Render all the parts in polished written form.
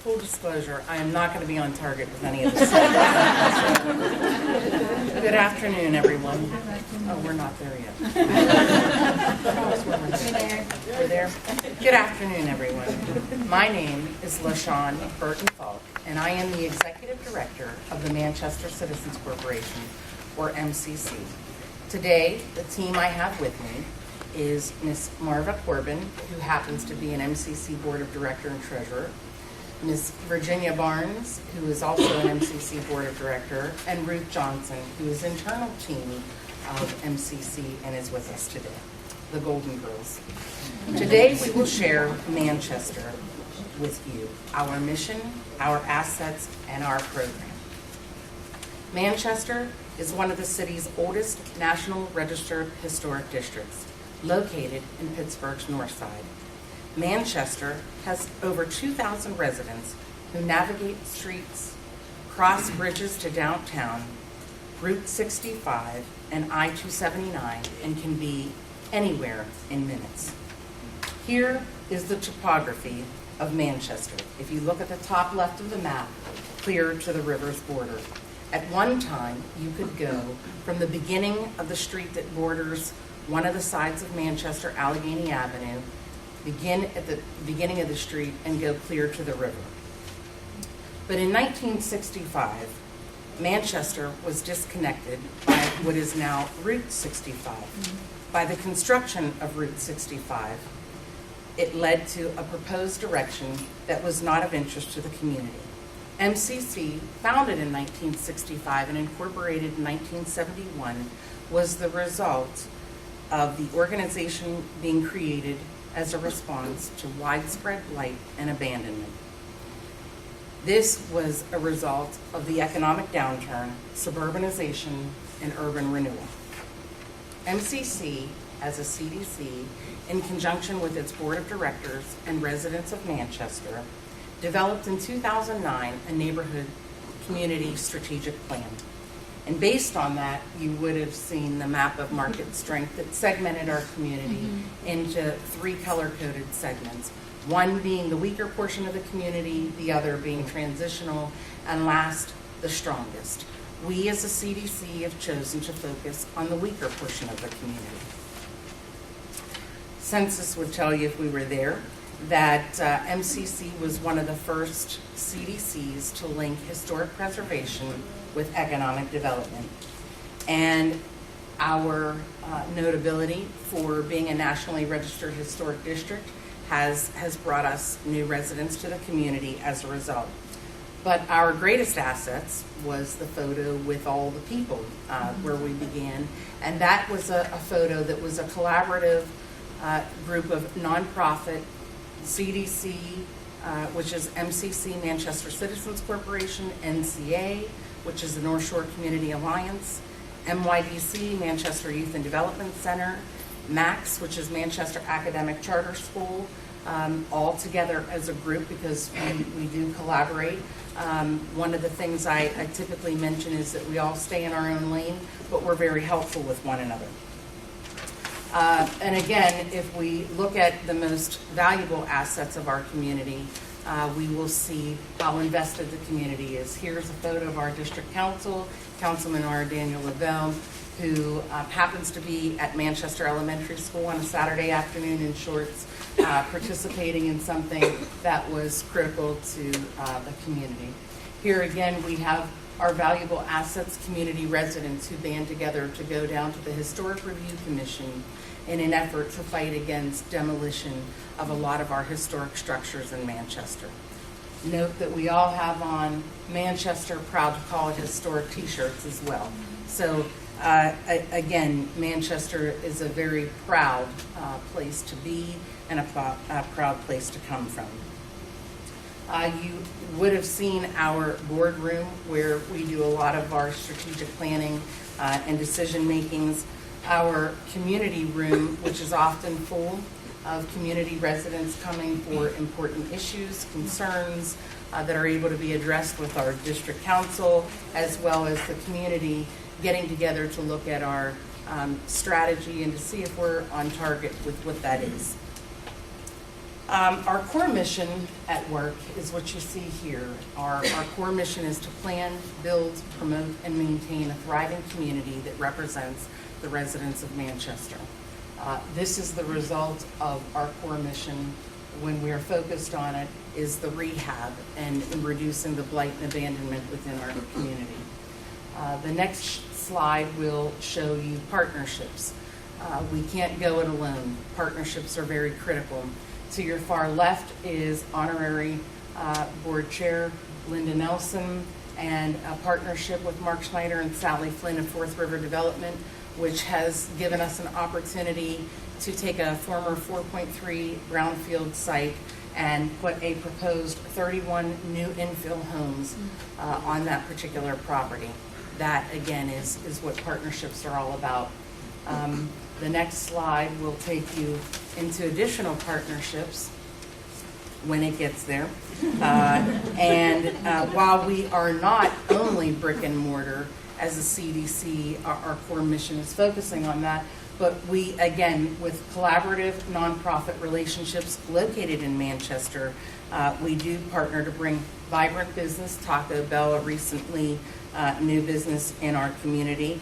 full disclosure, I am not going to be on target with any of this. Good afternoon, everyone. Oh, we're not there yet. We're there. Good afternoon, everyone. My name is LaShawn Burton Faulk, and I am the Executive Director of the Manchester Citizens Corporation, or MCC. Today, the team I have with me is Ms. Marva Corbin, who happens to be an MCC Board of Director and Treasurer, Ms. Virginia Barnes, who is also an MCC Board of Director, and Ruth Johnson, who is internal team of MCC and is with us today, the Golden Girls. Today we will share Manchester with you, our mission, our assets, and our program. Manchester is one of the city's oldest National Register historic districts, located in Pittsburgh's North Side. Manchester has over 2,000 residents who navigate streets, cross bridges to downtown, Route 65, and I-279, and can be anywhere in minutes. Here is the topography of Manchester. If you look at the top left of the map, clear to the river's border. At one time, you could go from the beginning of the street that borders one of the sides of Manchester, Allegheny Avenue, begin at the beginning of the street and go clear to the river. But in 1965, Manchester was disconnected by what is now Route 65. By the construction of Route 65, it led to a proposed direction that was not of interest to the community. MCC, founded in 1965 and incorporated in 1971, was the result of the organization being created as a response to widespread blight and abandonment. This was a result of the economic downturn, suburbanization, and urban renewal. MCC, as a CDC, in conjunction with its board of directors and residents of Manchester, developed in 2009 a neighborhood community strategic plan. And based on that, you would have seen the map of market strength that segmented our community into 3 color-coded segments. One being the weaker portion of the community, the other being transitional, and last, the strongest. We as a CDC have chosen to focus on the weaker portion of the community. Census would tell you, if we were there, that MCC was one of the first CDCs to link historic preservation with economic development. And our notability for being a nationally registered historic district has brought us new residents to the community as a result. But our greatest assets was the photo with all the people where we began. And that was a photo that was a collaborative group of nonprofit CDC, which is MCC, Manchester Citizens Corporation, NCA, which is the North Shore Community Alliance, MYDC, Manchester Youth and Development Center, MAX, which is Manchester Academic Charter School, all together as a group because we do collaborate. One of the things I typically mention is that we all stay in our own lane, but we're very helpful with one another. And again, if we look at the most valuable assets of our community, we will see how invested the community is. Here's a photo of our district council, Councilman R. Daniel Lavelle, who happens to be at Manchester Elementary School on a Saturday afternoon in shorts, participating in something that was critical to the community. Here again, we have our valuable assets, community residents who band together to go down to the Historic Review Commission in an effort to fight against demolition of a lot of our historic structures in Manchester. Note that we all have on Manchester Proud to Call It Historic t-shirts as well. So again, Manchester is a very proud place to be and a proud place to come from. You would have seen our boardroom where we do a lot of our strategic planning and decision makings. Our community room, which is often full of community residents coming for important issues, concerns that are able to be addressed with our district council, as well as the community getting together to look at our strategy and to see if we're on target with what that is. Our core mission at work is what you see here. Our core mission is to plan, build, promote, and maintain a thriving community that represents the residents of Manchester. This is the result of our core mission. When we are focused on it is the rehab and in reducing the blight and abandonment within our community. The next slide will show you partnerships. We can't go it alone. Partnerships are very critical. To your far left is honorary board chair Linda Nelson and a partnership with Mark Schneider and Sally Flynn of Fourth River Development, which has given us an opportunity to take a former 4.3 brownfield site and put a proposed 31 new infill homes on that particular property. That, again, is what partnerships are all about. The next slide will take you into additional partnerships when it gets there. While we are not only brick and mortar as a CDC, our core mission is focusing on that, but we, again, with collaborative nonprofit relationships located in Manchester, we do partner to bring vibrant business. Taco Bell, a recently new business in our community.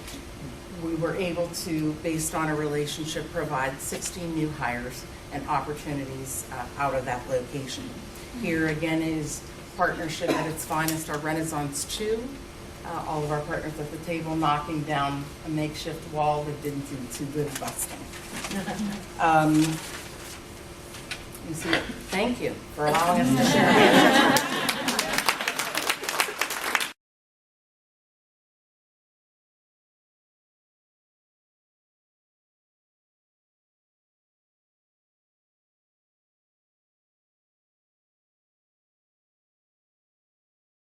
We were able to, based on a relationship, provide 16 new hires and opportunities out of that location. Here again is partnership at its finest, our Renaissance 2. All of our partners at the table knocking down a makeshift wall that didn't do too good busting. Thank you for allowing us to share.